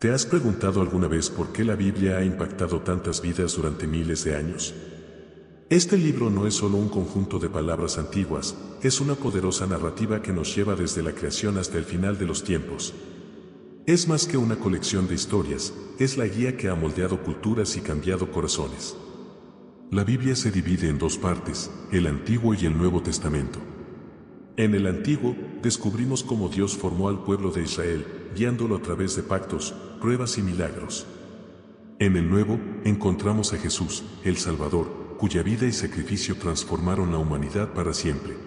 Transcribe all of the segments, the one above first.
¿Te has preguntado alguna vez por qué la Biblia ha impactado tantas vidas durante miles de años? Este libro no es solo un conjunto de palabras antiguas, es una poderosa narrativa que nos lleva desde la creación hasta el final de los tiempos. Es más que una colección de historias, es la guía que ha moldeado culturas y cambiado corazones. La Biblia se divide en dos partes, el Antiguo y el Nuevo Testamento. En el Antiguo, descubrimos cómo Dios formó al pueblo de Israel, guiándolo a través de pactos, pruebas y milagros. En el Nuevo, encontramos a Jesús, el Salvador, cuya vida y sacrificio transformaron la humanidad para siempre.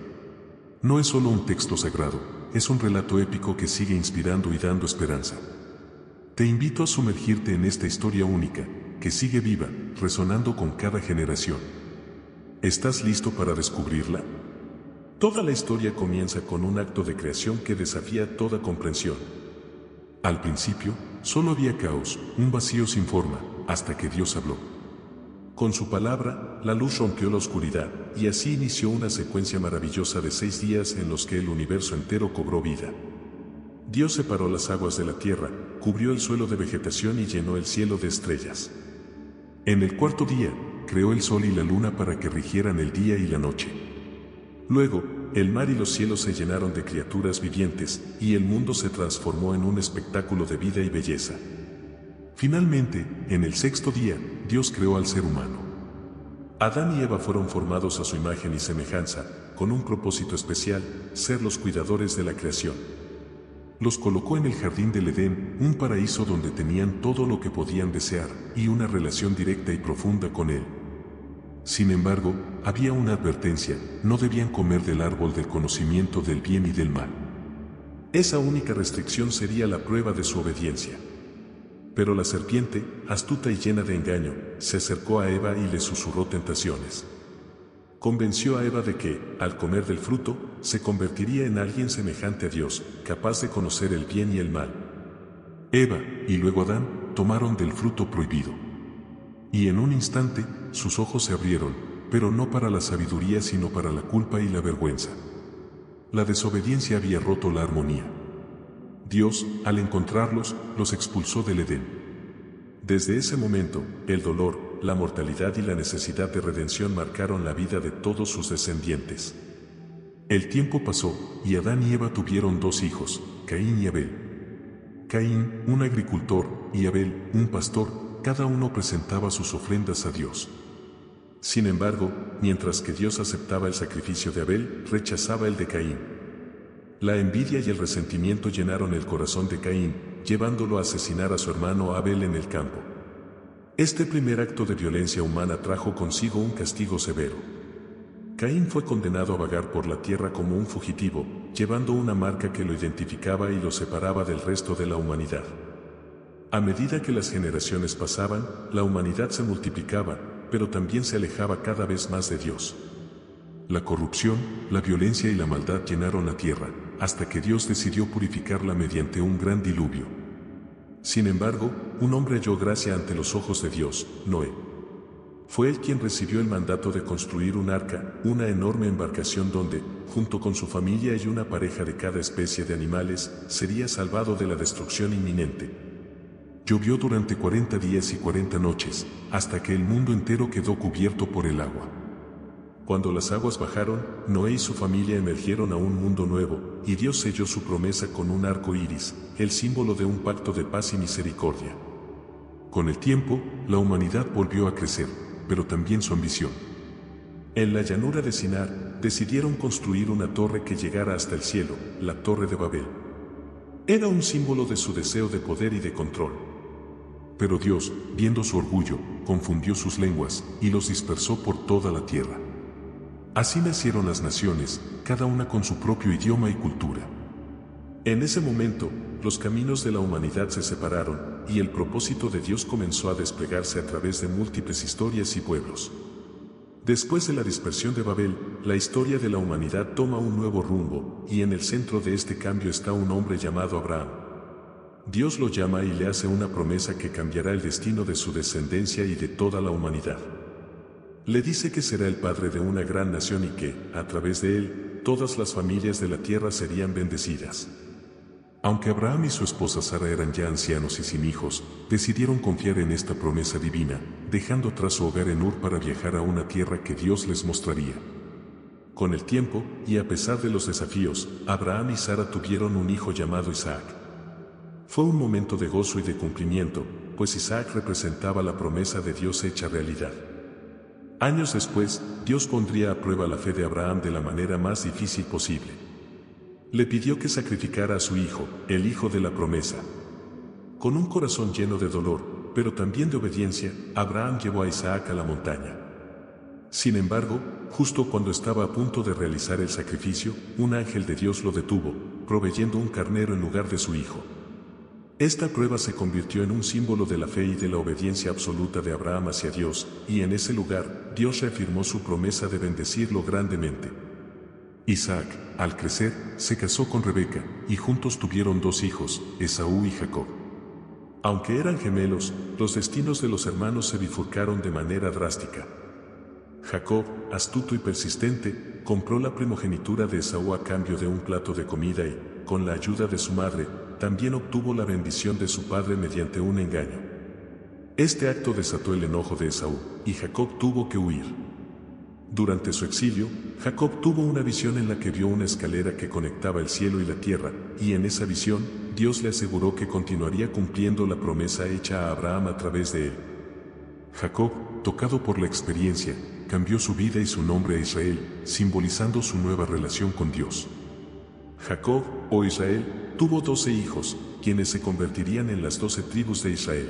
No es solo un texto sagrado, es un relato épico que sigue inspirando y dando esperanza. Te invito a sumergirte en esta historia única, que sigue viva, resonando con cada generación. ¿Estás listo para descubrirla? Toda la historia comienza con un acto de creación que desafía toda comprensión. Al principio, solo había caos, un vacío sin forma, hasta que Dios habló. Con su palabra, la luz rompió la oscuridad, y así inició una secuencia maravillosa de 6 días en los que el universo entero cobró vida. Dios separó las aguas de la tierra, cubrió el suelo de vegetación y llenó el cielo de estrellas. En el cuarto día, creó el sol y la luna para que rigieran el día y la noche. Luego, el mar y los cielos se llenaron de criaturas vivientes, y el mundo se transformó en un espectáculo de vida y belleza. Finalmente, en el sexto día, Dios creó al ser humano. Adán y Eva fueron formados a su imagen y semejanza, con un propósito especial, ser los cuidadores de la creación. Los colocó en el jardín del Edén, un paraíso donde tenían todo lo que podían desear, y una relación directa y profunda con Él. Sin embargo, había una advertencia: no debían comer del árbol del conocimiento del bien y del mal. Esa única restricción sería la prueba de su obediencia. Pero la serpiente, astuta y llena de engaño, se acercó a Eva y le susurró tentaciones. Convenció a Eva de que, al comer del fruto, se convertiría en alguien semejante a Dios, capaz de conocer el bien y el mal. Eva, y luego Adán, tomaron del fruto prohibido. Y en un instante, sus ojos se abrieron, pero no para la sabiduría sino para la culpa y la vergüenza. La desobediencia había roto la armonía. Dios, al encontrarlos, los expulsó del Edén. Desde ese momento, el dolor, la mortalidad y la necesidad de redención marcaron la vida de todos sus descendientes. El tiempo pasó, y Adán y Eva tuvieron 2 hijos, Caín y Abel. Caín, un agricultor, y Abel, un pastor, cada uno presentaba sus ofrendas a Dios. Sin embargo, mientras que Dios aceptaba el sacrificio de Abel, rechazaba el de Caín. La envidia y el resentimiento llenaron el corazón de Caín, llevándolo a asesinar a su hermano Abel en el campo. Este primer acto de violencia humana trajo consigo un castigo severo. Caín fue condenado a vagar por la tierra como un fugitivo, llevando una marca que lo identificaba y lo separaba del resto de la humanidad. A medida que las generaciones pasaban, la humanidad se multiplicaba, pero también se alejaba cada vez más de Dios. La corrupción, la violencia y la maldad llenaron la tierra, hasta que Dios decidió purificarla mediante un gran diluvio. Sin embargo, un hombre halló gracia ante los ojos de Dios, Noé. Fue él quien recibió el mandato de construir un arca, una enorme embarcación donde, junto con su familia y una pareja de cada especie de animales, sería salvado de la destrucción inminente. Llovió durante 40 días y 40 noches, hasta que el mundo entero quedó cubierto por el agua. Cuando las aguas bajaron, Noé y su familia emergieron a un mundo nuevo, y Dios selló su promesa con un arco iris, el símbolo de un pacto de paz y misericordia. Con el tiempo, la humanidad volvió a crecer, pero también su ambición. En la llanura de Sinar, decidieron construir una torre que llegara hasta el cielo, la Torre de Babel. Era un símbolo de su deseo de poder y de control. Pero Dios, viendo su orgullo, confundió sus lenguas, y los dispersó por toda la tierra. Así nacieron las naciones, cada una con su propio idioma y cultura. En ese momento, los caminos de la humanidad se separaron, y el propósito de Dios comenzó a desplegarse a través de múltiples historias y pueblos. Después de la dispersión de Babel, la historia de la humanidad toma un nuevo rumbo, y en el centro de este cambio está un hombre llamado Abraham. Dios lo llama y le hace una promesa que cambiará el destino de su descendencia y de toda la humanidad. Le dice que será el padre de una gran nación y que, a través de él, todas las familias de la tierra serían bendecidas. Aunque Abraham y su esposa Sara eran ya ancianos y sin hijos, decidieron confiar en esta promesa divina, dejando atrás su hogar en Ur para viajar a una tierra que Dios les mostraría. Con el tiempo, y a pesar de los desafíos, Abraham y Sara tuvieron un hijo llamado Isaac. Fue un momento de gozo y de cumplimiento, pues Isaac representaba la promesa de Dios hecha realidad. Años después, Dios pondría a prueba la fe de Abraham de la manera más difícil posible. Le pidió que sacrificara a su hijo, el hijo de la promesa. Con un corazón lleno de dolor, pero también de obediencia, Abraham llevó a Isaac a la montaña. Sin embargo, justo cuando estaba a punto de realizar el sacrificio, un ángel de Dios lo detuvo, proveyendo un carnero en lugar de su hijo. Esta prueba se convirtió en un símbolo de la fe y de la obediencia absoluta de Abraham hacia Dios, y en ese lugar, Dios reafirmó su promesa de bendecirlo grandemente. Isaac, al crecer, se casó con Rebeca, y juntos tuvieron 2 hijos, Esaú y Jacob. Aunque eran gemelos, los destinos de los hermanos se bifurcaron de manera drástica. Jacob, astuto y persistente, compró la primogenitura de Esaú a cambio de un plato de comida y, con la ayuda de su madre, también obtuvo la bendición de su padre mediante un engaño. Este acto desató el enojo de Esaú, y Jacob tuvo que huir. Durante su exilio, Jacob tuvo una visión en la que vio una escalera que conectaba el cielo y la tierra, y en esa visión, Dios le aseguró que continuaría cumpliendo la promesa hecha a Abraham a través de él. Jacob, tocado por la experiencia, cambió su vida y su nombre a Israel, simbolizando su nueva relación con Dios. Jacob, o Israel, tuvo 12 hijos, quienes se convertirían en las 12 tribus de Israel.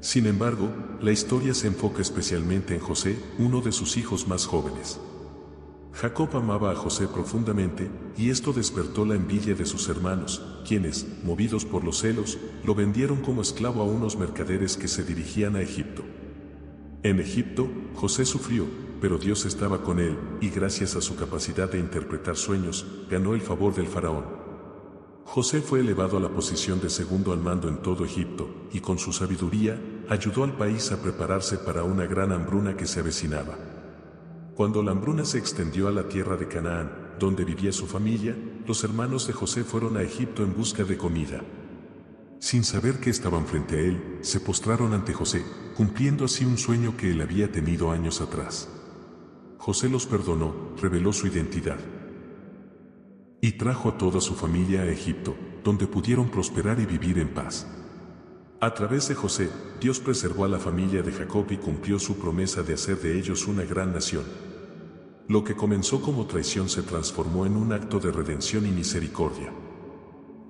Sin embargo, la historia se enfoca especialmente en José, uno de sus hijos más jóvenes. Jacob amaba a José profundamente, y esto despertó la envidia de sus hermanos, quienes, movidos por los celos, lo vendieron como esclavo a unos mercaderes que se dirigían a Egipto. En Egipto, José sufrió, pero Dios estaba con él, y gracias a su capacidad de interpretar sueños, ganó el favor del faraón. José fue elevado a la posición de segundo al mando en todo Egipto, y con su sabiduría, ayudó al país a prepararse para una gran hambruna que se avecinaba. Cuando la hambruna se extendió a la tierra de Canaán, donde vivía su familia, los hermanos de José fueron a Egipto en busca de comida. Sin saber que estaban frente a él, se postraron ante José, cumpliendo así un sueño que él había tenido años atrás. José los perdonó, reveló su identidad y trajo a toda su familia a Egipto, donde pudieron prosperar y vivir en paz. A través de José, Dios preservó a la familia de Jacob y cumplió su promesa de hacer de ellos una gran nación. Lo que comenzó como traición se transformó en un acto de redención y misericordia.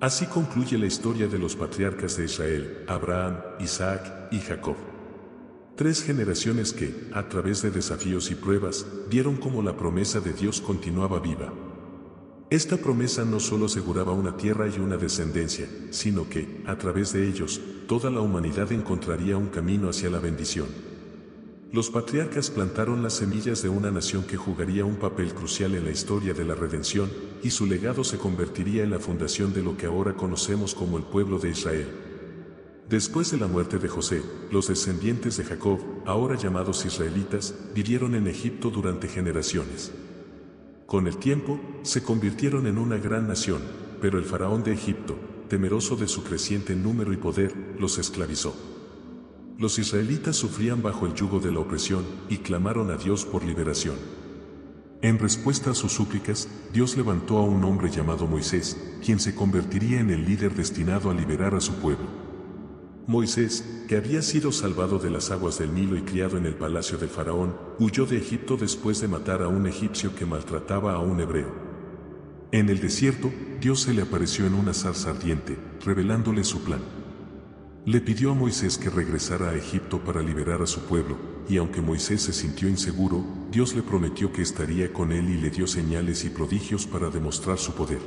Así concluye la historia de los patriarcas de Israel, Abraham, Isaac y Jacob. 3 generaciones que, a través de desafíos y pruebas, vieron cómo la promesa de Dios continuaba viva. Esta promesa no solo aseguraba una tierra y una descendencia, sino que, a través de ellos, toda la humanidad encontraría un camino hacia la bendición. Los patriarcas plantaron las semillas de una nación que jugaría un papel crucial en la historia de la redención, y su legado se convertiría en la fundación de lo que ahora conocemos como el pueblo de Israel. Después de la muerte de José, los descendientes de Jacob, ahora llamados israelitas, vivieron en Egipto durante generaciones. Con el tiempo, se convirtieron en una gran nación, pero el faraón de Egipto, temeroso de su creciente número y poder, los esclavizó. Los israelitas sufrían bajo el yugo de la opresión y clamaron a Dios por liberación. En respuesta a sus súplicas, Dios levantó a un hombre llamado Moisés, quien se convertiría en el líder destinado a liberar a su pueblo. Moisés, que había sido salvado de las aguas del Nilo y criado en el palacio del faraón, huyó de Egipto después de matar a un egipcio que maltrataba a un hebreo. En el desierto, Dios se le apareció en una zarza ardiente, revelándole su plan. Le pidió a Moisés que regresara a Egipto para liberar a su pueblo, y aunque Moisés se sintió inseguro, Dios le prometió que estaría con él y le dio señales y prodigios para demostrar su poder.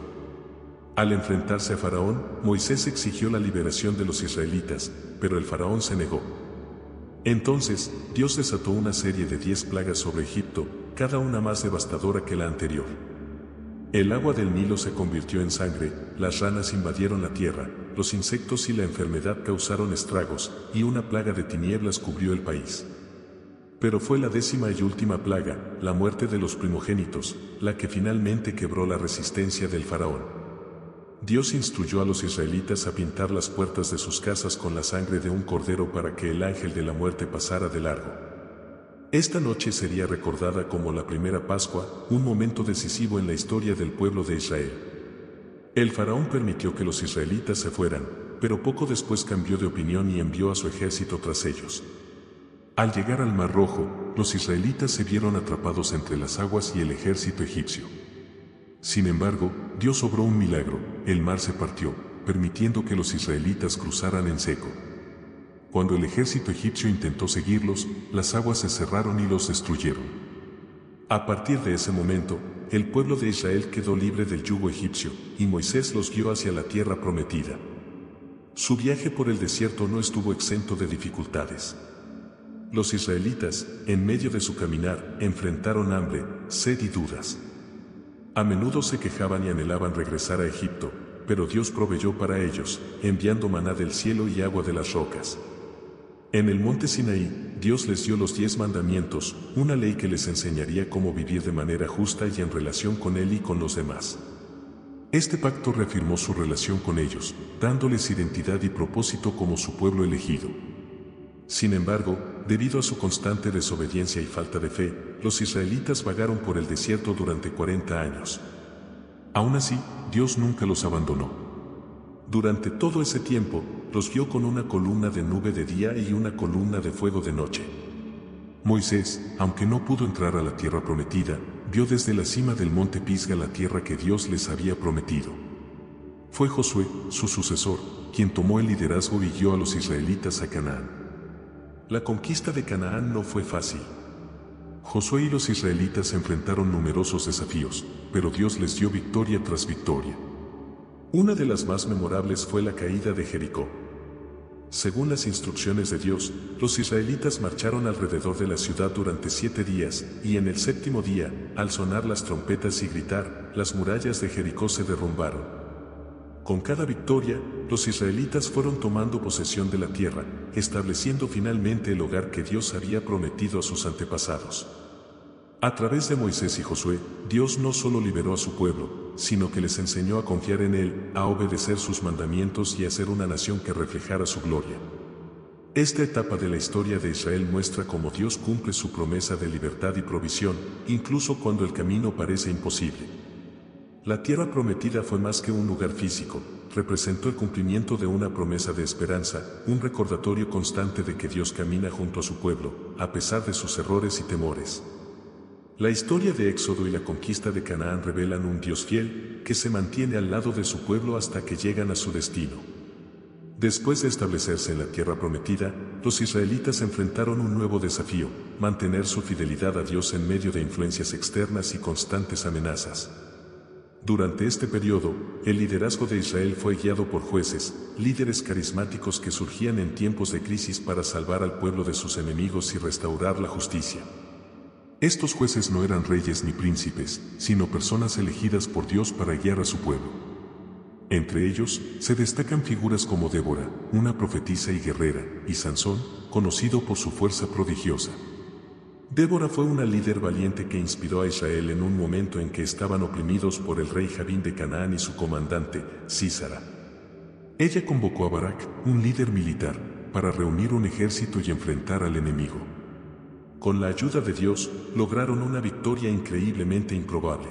Al enfrentarse a Faraón, Moisés exigió la liberación de los israelitas, pero el faraón se negó. Entonces, Dios desató una serie de 10 plagas sobre Egipto, cada una más devastadora que la anterior. El agua del Nilo se convirtió en sangre, las ranas invadieron la tierra, los insectos y la enfermedad causaron estragos, y una plaga de tinieblas cubrió el país. Pero fue la 10ª y última plaga, la muerte de los primogénitos, la que finalmente quebró la resistencia del faraón. Dios instruyó a los israelitas a pintar las puertas de sus casas con la sangre de un cordero para que el ángel de la muerte pasara de largo. Esta noche sería recordada como la primera Pascua, un momento decisivo en la historia del pueblo de Israel. El faraón permitió que los israelitas se fueran, pero poco después cambió de opinión y envió a su ejército tras ellos. Al llegar al Mar Rojo, los israelitas se vieron atrapados entre las aguas y el ejército egipcio. Sin embargo, Dios obró un milagro, el mar se partió, permitiendo que los israelitas cruzaran en seco. Cuando el ejército egipcio intentó seguirlos, las aguas se cerraron y los destruyeron. A partir de ese momento, el pueblo de Israel quedó libre del yugo egipcio, y Moisés los guió hacia la tierra prometida. Su viaje por el desierto no estuvo exento de dificultades. Los israelitas, en medio de su caminar, enfrentaron hambre, sed y dudas. A menudo se quejaban y anhelaban regresar a Egipto, pero Dios proveyó para ellos, enviando maná del cielo y agua de las rocas. En el monte Sinaí, Dios les dio los 10 mandamientos, una ley que les enseñaría cómo vivir de manera justa y en relación con Él y con los demás. Este pacto reafirmó su relación con ellos, dándoles identidad y propósito como su pueblo elegido. Sin embargo, debido a su constante desobediencia y falta de fe, los israelitas vagaron por el desierto durante 40 años. Aún así, Dios nunca los abandonó. Durante todo ese tiempo, los guió con una columna de nube de día y una columna de fuego de noche. Moisés, aunque no pudo entrar a la tierra prometida, vio desde la cima del monte Pisga la tierra que Dios les había prometido. Fue Josué, su sucesor, quien tomó el liderazgo y guió a los israelitas a Canaán. La conquista de Canaán no fue fácil. Josué y los israelitas enfrentaron numerosos desafíos, pero Dios les dio victoria tras victoria. Una de las más memorables fue la caída de Jericó. Según las instrucciones de Dios, los israelitas marcharon alrededor de la ciudad durante 7 días, y en el 7º día, al sonar las trompetas y gritar, las murallas de Jericó se derrumbaron. Con cada victoria, los israelitas fueron tomando posesión de la tierra, estableciendo finalmente el hogar que Dios había prometido a sus antepasados. A través de Moisés y Josué, Dios no solo liberó a su pueblo, sino que les enseñó a confiar en Él, a obedecer sus mandamientos y a ser una nación que reflejara su gloria. Esta etapa de la historia de Israel muestra cómo Dios cumple su promesa de libertad y provisión, incluso cuando el camino parece imposible. La tierra prometida fue más que un lugar físico, representó el cumplimiento de una promesa de esperanza, un recordatorio constante de que Dios camina junto a su pueblo, a pesar de sus errores y temores. La historia de Éxodo y la conquista de Canaán revelan un Dios fiel, que se mantiene al lado de su pueblo hasta que llegan a su destino. Después de establecerse en la tierra prometida, los israelitas enfrentaron un nuevo desafío, mantener su fidelidad a Dios en medio de influencias externas y constantes amenazas. Durante este periodo, el liderazgo de Israel fue guiado por jueces, líderes carismáticos que surgían en tiempos de crisis para salvar al pueblo de sus enemigos y restaurar la justicia. Estos jueces no eran reyes ni príncipes, sino personas elegidas por Dios para guiar a su pueblo. Entre ellos, se destacan figuras como Débora, una profetisa y guerrera, y Sansón, conocido por su fuerza prodigiosa. Débora fue una líder valiente que inspiró a Israel en un momento en que estaban oprimidos por el rey Jabín de Canaán y su comandante, Sísara. Ella convocó a Barak, un líder militar, para reunir un ejército y enfrentar al enemigo. Con la ayuda de Dios, lograron una victoria increíblemente improbable.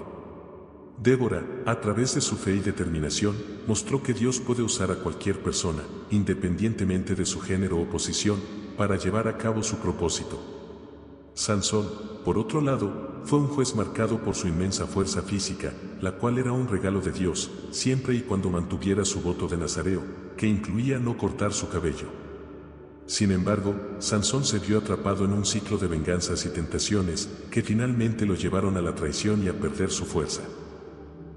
Débora, a través de su fe y determinación, mostró que Dios puede usar a cualquier persona, independientemente de su género o posición, para llevar a cabo su propósito. Sansón, por otro lado, fue un juez marcado por su inmensa fuerza física, la cual era un regalo de Dios, siempre y cuando mantuviera su voto de nazareo, que incluía no cortar su cabello. Sin embargo, Sansón se vio atrapado en un ciclo de venganzas y tentaciones, que finalmente lo llevaron a la traición y a perder su fuerza.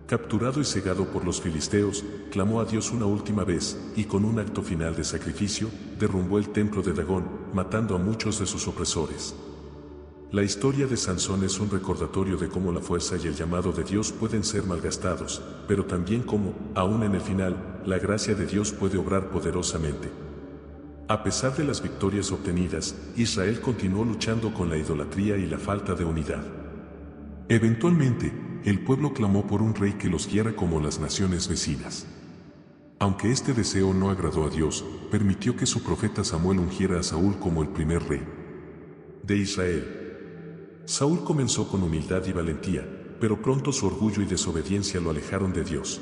Capturado y cegado por los filisteos, clamó a Dios una última vez, y con un acto final de sacrificio, derrumbó el templo de Dagón, matando a muchos de sus opresores. La historia de Sansón es un recordatorio de cómo la fuerza y el llamado de Dios pueden ser malgastados, pero también cómo, aún en el final, la gracia de Dios puede obrar poderosamente. A pesar de las victorias obtenidas, Israel continuó luchando con la idolatría y la falta de unidad. Eventualmente, el pueblo clamó por un rey que los guiara como las naciones vecinas. Aunque este deseo no agradó a Dios, permitió que su profeta Samuel ungiera a Saúl como el primer rey de Israel. Saúl comenzó con humildad y valentía, pero pronto su orgullo y desobediencia lo alejaron de Dios.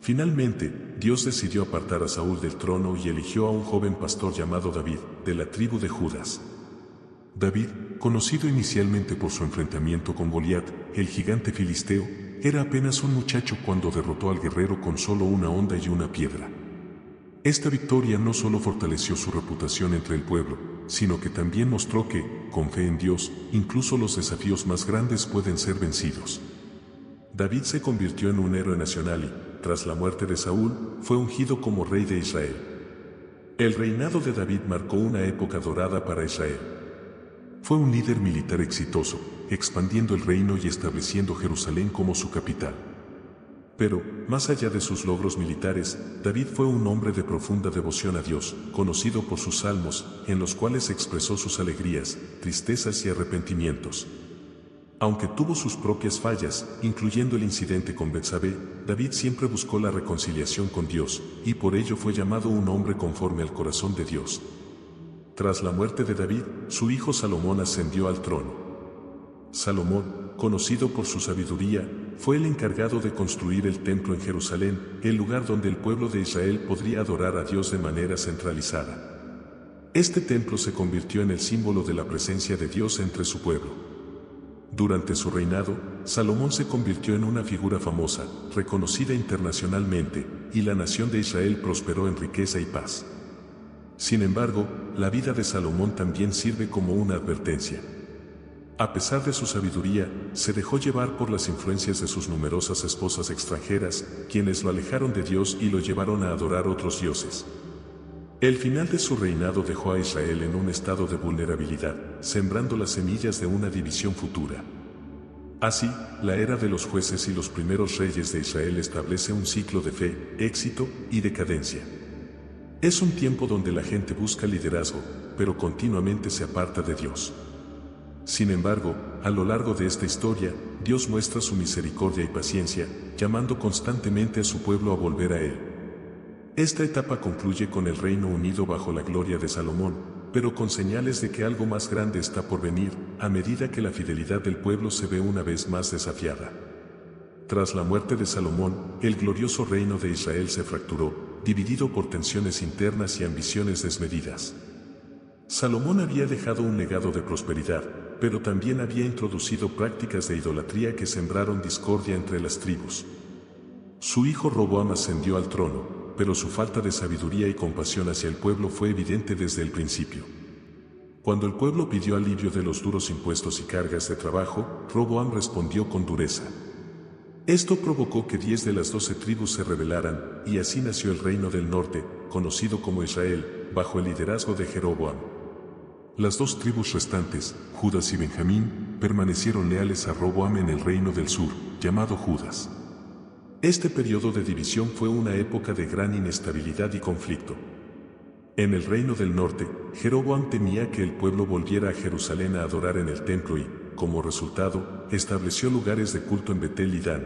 Finalmente, Dios decidió apartar a Saúl del trono y eligió a un joven pastor llamado David, de la tribu de Judas. David, conocido inicialmente por su enfrentamiento con Goliat, el gigante filisteo, era apenas un muchacho cuando derrotó al guerrero con solo una honda y una piedra. Esta victoria no solo fortaleció su reputación entre el pueblo, sino que también mostró que, con fe en Dios, incluso los desafíos más grandes pueden ser vencidos. David se convirtió en un héroe nacional y, tras la muerte de Saúl, fue ungido como rey de Israel. El reinado de David marcó una época dorada para Israel. Fue un líder militar exitoso, expandiendo el reino y estableciendo Jerusalén como su capital. Pero, más allá de sus logros militares, David fue un hombre de profunda devoción a Dios, conocido por sus salmos, en los cuales expresó sus alegrías, tristezas y arrepentimientos. Aunque tuvo sus propias fallas, incluyendo el incidente con Betsabé, David siempre buscó la reconciliación con Dios, y por ello fue llamado un hombre conforme al corazón de Dios. Tras la muerte de David, su hijo Salomón ascendió al trono. Salomón, conocido por su sabiduría, fue el encargado de construir el templo en Jerusalén, el lugar donde el pueblo de Israel podría adorar a Dios de manera centralizada. Este templo se convirtió en el símbolo de la presencia de Dios entre su pueblo. Durante su reinado, Salomón se convirtió en una figura famosa, reconocida internacionalmente, y la nación de Israel prosperó en riqueza y paz. Sin embargo, la vida de Salomón también sirve como una advertencia. A pesar de su sabiduría, se dejó llevar por las influencias de sus numerosas esposas extranjeras, quienes lo alejaron de Dios y lo llevaron a adorar otros dioses. El final de su reinado dejó a Israel en un estado de vulnerabilidad, sembrando las semillas de una división futura. Así, la era de los jueces y los primeros reyes de Israel establece un ciclo de fe, éxito y decadencia. Es un tiempo donde la gente busca liderazgo, pero continuamente se aparta de Dios. Sin embargo, a lo largo de esta historia, Dios muestra su misericordia y paciencia, llamando constantemente a su pueblo a volver a Él. Esta etapa concluye con el reino unido bajo la gloria de Salomón, pero con señales de que algo más grande está por venir, a medida que la fidelidad del pueblo se ve una vez más desafiada. Tras la muerte de Salomón, el glorioso reino de Israel se fracturó, dividido por tensiones internas y ambiciones desmedidas. Salomón había dejado un legado de prosperidad, pero también había introducido prácticas de idolatría que sembraron discordia entre las tribus. Su hijo Roboam ascendió al trono, pero su falta de sabiduría y compasión hacia el pueblo fue evidente desde el principio. Cuando el pueblo pidió alivio de los duros impuestos y cargas de trabajo, Roboam respondió con dureza. Esto provocó que 10 de las 12 tribus se rebelaran, y así nació el reino del norte, conocido como Israel, bajo el liderazgo de Jeroboam. Las 2 tribus restantes, Judas y Benjamín, permanecieron leales a Roboam en el reino del sur, llamado Judas. Este periodo de división fue una época de gran inestabilidad y conflicto. En el reino del norte, Jeroboam temía que el pueblo volviera a Jerusalén a adorar en el templo y, como resultado, estableció lugares de culto en Betel y Dan,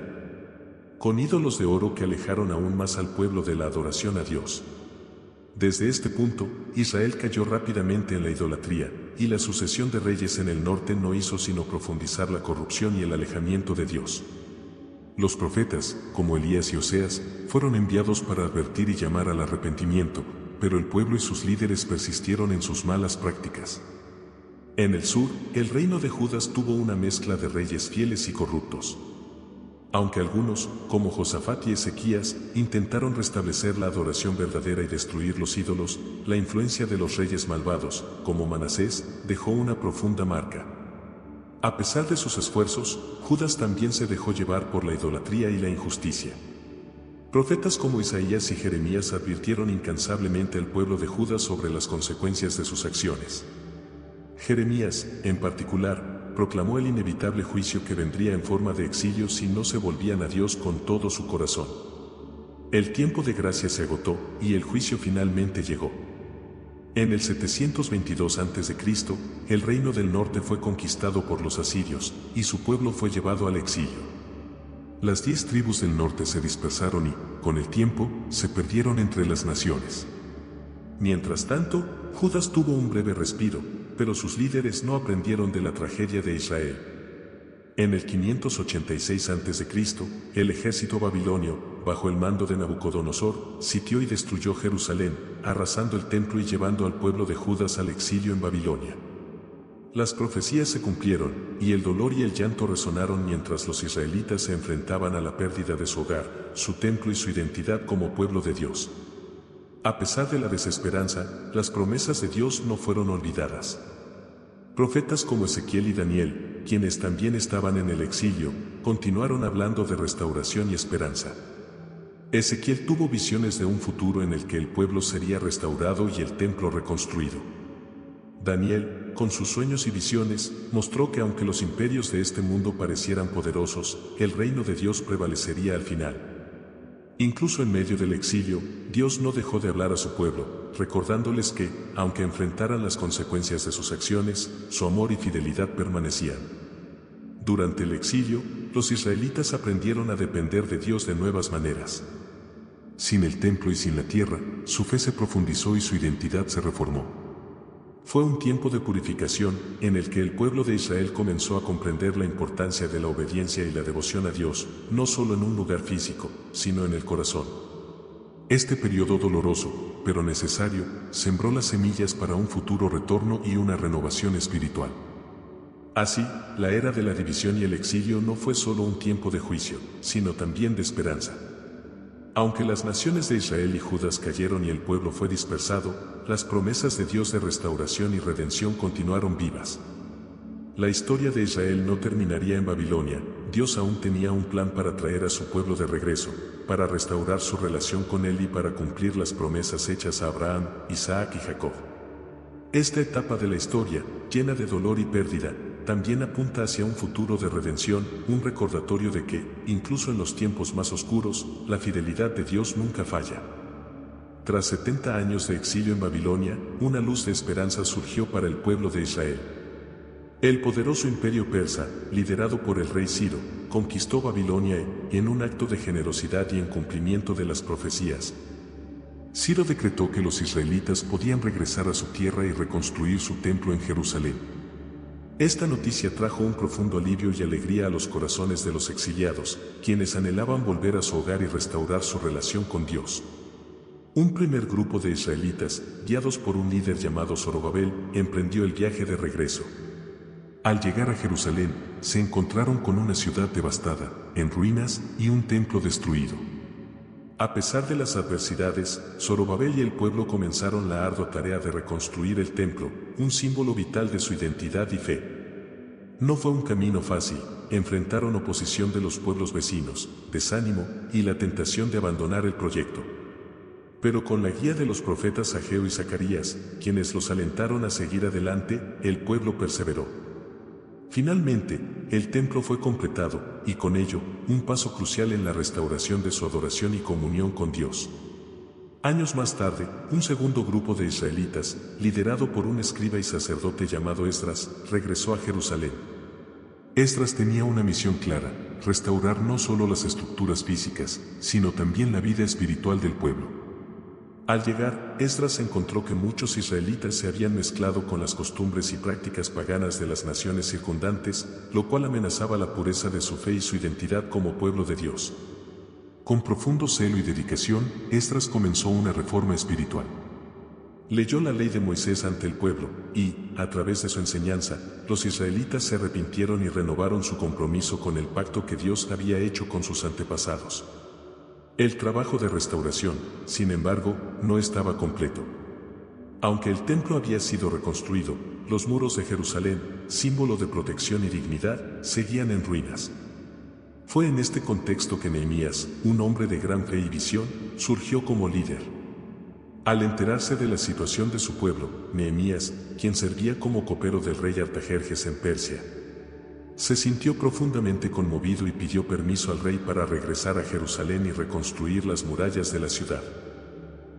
con ídolos de oro que alejaron aún más al pueblo de la adoración a Dios. Desde este punto, Israel cayó rápidamente en la idolatría, y la sucesión de reyes en el norte no hizo sino profundizar la corrupción y el alejamiento de Dios. Los profetas, como Elías y Oseas, fueron enviados para advertir y llamar al arrepentimiento, pero el pueblo y sus líderes persistieron en sus malas prácticas. En el sur, el reino de Judas tuvo una mezcla de reyes fieles y corruptos. Aunque algunos, como Josafat y Ezequías, intentaron restablecer la adoración verdadera y destruir los ídolos, la influencia de los reyes malvados, como Manasés, dejó una profunda marca. A pesar de sus esfuerzos, Judas también se dejó llevar por la idolatría y la injusticia. Profetas como Isaías y Jeremías advirtieron incansablemente al pueblo de Judas sobre las consecuencias de sus acciones. Jeremías, en particular, proclamó el inevitable juicio que vendría en forma de exilio si no se volvían a Dios con todo su corazón. El tiempo de gracia se agotó, y el juicio finalmente llegó. En el 722 a.C., el reino del norte fue conquistado por los asirios, y su pueblo fue llevado al exilio. Las 10 tribus del norte se dispersaron y, con el tiempo, se perdieron entre las naciones. Mientras tanto, Judas tuvo un breve respiro, pero sus líderes no aprendieron de la tragedia de Israel. En el 586 a.C., el ejército babilonio, bajo el mando de Nabucodonosor, sitió y destruyó Jerusalén, arrasando el templo y llevando al pueblo de Judas al exilio en Babilonia. Las profecías se cumplieron, y el dolor y el llanto resonaron mientras los israelitas se enfrentaban a la pérdida de su hogar, su templo y su identidad como pueblo de Dios. A pesar de la desesperanza, las promesas de Dios no fueron olvidadas. Profetas como Ezequiel y Daniel, quienes también estaban en el exilio, continuaron hablando de restauración y esperanza. Ezequiel tuvo visiones de un futuro en el que el pueblo sería restaurado y el templo reconstruido. Daniel, con sus sueños y visiones, mostró que aunque los imperios de este mundo parecieran poderosos, el reino de Dios prevalecería al final. Incluso en medio del exilio, Dios no dejó de hablar a su pueblo, recordándoles que, aunque enfrentaran las consecuencias de sus acciones, su amor y fidelidad permanecían. Durante el exilio, los israelitas aprendieron a depender de Dios de nuevas maneras. Sin el templo y sin la tierra, su fe se profundizó y su identidad se reformó. Fue un tiempo de purificación, en el que el pueblo de Israel comenzó a comprender la importancia de la obediencia y la devoción a Dios, no solo en un lugar físico, sino en el corazón. Este periodo doloroso, pero necesario, sembró las semillas para un futuro retorno y una renovación espiritual. Así, la era de la división y el exilio no fue solo un tiempo de juicio, sino también de esperanza. Aunque las naciones de Israel y Judas cayeron y el pueblo fue dispersado, las promesas de Dios de restauración y redención continuaron vivas. La historia de Israel no terminaría en Babilonia. Dios aún tenía un plan para traer a su pueblo de regreso, para restaurar su relación con Él y para cumplir las promesas hechas a Abraham, Isaac y Jacob. Esta etapa de la historia, llena de dolor y pérdida, también apunta hacia un futuro de redención, un recordatorio de que, incluso en los tiempos más oscuros, la fidelidad de Dios nunca falla. Tras 70 años de exilio en Babilonia, una luz de esperanza surgió para el pueblo de Israel. El poderoso imperio persa, liderado por el rey Ciro, conquistó Babilonia y, en un acto de generosidad y en cumplimiento de las profecías, Ciro decretó que los israelitas podían regresar a su tierra y reconstruir su templo en Jerusalén. Esta noticia trajo un profundo alivio y alegría a los corazones de los exiliados, quienes anhelaban volver a su hogar y restaurar su relación con Dios. Un primer grupo de israelitas, guiados por un líder llamado Zorobabel, emprendió el viaje de regreso. Al llegar a Jerusalén, se encontraron con una ciudad devastada, en ruinas, y un templo destruido. A pesar de las adversidades, Zorobabel y el pueblo comenzaron la ardua tarea de reconstruir el templo, un símbolo vital de su identidad y fe. No fue un camino fácil, enfrentaron oposición de los pueblos vecinos, desánimo y la tentación de abandonar el proyecto. Pero con la guía de los profetas Ageo y Zacarías, quienes los alentaron a seguir adelante, el pueblo perseveró. Finalmente, el templo fue completado, y con ello, un paso crucial en la restauración de su adoración y comunión con Dios. Años más tarde, un segundo grupo de israelitas, liderado por un escriba y sacerdote llamado Esdras, regresó a Jerusalén. Esdras tenía una misión clara: restaurar no solo las estructuras físicas, sino también la vida espiritual del pueblo. Al llegar, Esdras encontró que muchos israelitas se habían mezclado con las costumbres y prácticas paganas de las naciones circundantes, lo cual amenazaba la pureza de su fe y su identidad como pueblo de Dios. Con profundo celo y dedicación, Esdras comenzó una reforma espiritual. Leyó la ley de Moisés ante el pueblo, y, a través de su enseñanza, los israelitas se arrepintieron y renovaron su compromiso con el pacto que Dios había hecho con sus antepasados. El trabajo de restauración, sin embargo, no estaba completo. Aunque el templo había sido reconstruido, los muros de Jerusalén, símbolo de protección y dignidad, seguían en ruinas. Fue en este contexto que Nehemías, un hombre de gran fe y visión, surgió como líder. Al enterarse de la situación de su pueblo, Nehemías, quien servía como copero del rey Artajerjes en Persia, se sintió profundamente conmovido y pidió permiso al rey para regresar a Jerusalén y reconstruir las murallas de la ciudad.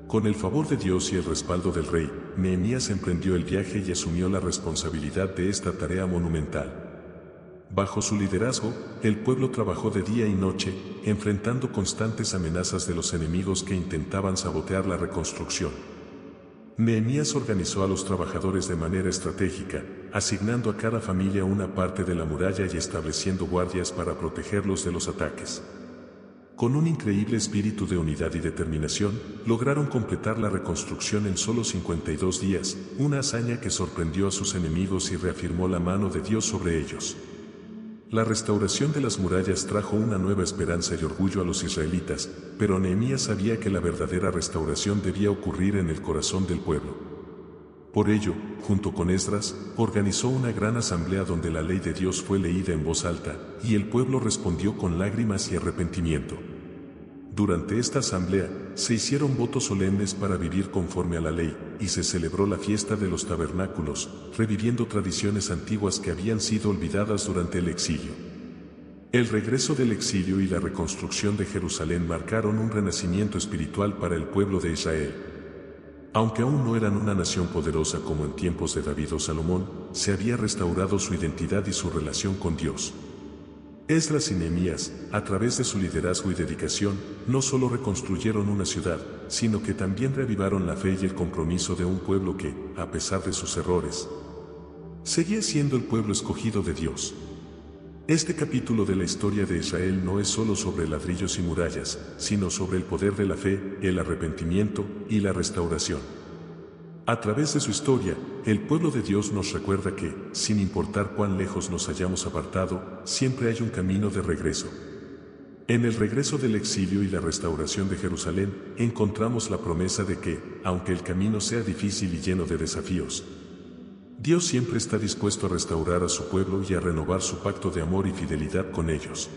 Con el favor de Dios y el respaldo del rey, Nehemías emprendió el viaje y asumió la responsabilidad de esta tarea monumental. Bajo su liderazgo, el pueblo trabajó de día y noche, enfrentando constantes amenazas de los enemigos que intentaban sabotear la reconstrucción. Nehemías organizó a los trabajadores de manera estratégica, asignando a cada familia una parte de la muralla y estableciendo guardias para protegerlos de los ataques. Con un increíble espíritu de unidad y determinación, lograron completar la reconstrucción en solo 52 días, una hazaña que sorprendió a sus enemigos y reafirmó la mano de Dios sobre ellos. La restauración de las murallas trajo una nueva esperanza y orgullo a los israelitas, pero Nehemías sabía que la verdadera restauración debía ocurrir en el corazón del pueblo. Por ello, junto con Esdras, organizó una gran asamblea donde la ley de Dios fue leída en voz alta, y el pueblo respondió con lágrimas y arrepentimiento. Durante esta asamblea, se hicieron votos solemnes para vivir conforme a la ley, y se celebró la fiesta de los tabernáculos, reviviendo tradiciones antiguas que habían sido olvidadas durante el exilio. El regreso del exilio y la reconstrucción de Jerusalén marcaron un renacimiento espiritual para el pueblo de Israel. Aunque aún no eran una nación poderosa como en tiempos de David o Salomón, se había restaurado su identidad y su relación con Dios. Esdras y Nehemías, a través de su liderazgo y dedicación, no solo reconstruyeron una ciudad, sino que también reavivaron la fe y el compromiso de un pueblo que, a pesar de sus errores, seguía siendo el pueblo escogido de Dios. Este capítulo de la historia de Israel no es solo sobre ladrillos y murallas, sino sobre el poder de la fe, el arrepentimiento y la restauración. A través de su historia, el pueblo de Dios nos recuerda que, sin importar cuán lejos nos hayamos apartado, siempre hay un camino de regreso. En el regreso del exilio y la restauración de Jerusalén, encontramos la promesa de que, aunque el camino sea difícil y lleno de desafíos, Dios siempre está dispuesto a restaurar a su pueblo y a renovar su pacto de amor y fidelidad con ellos.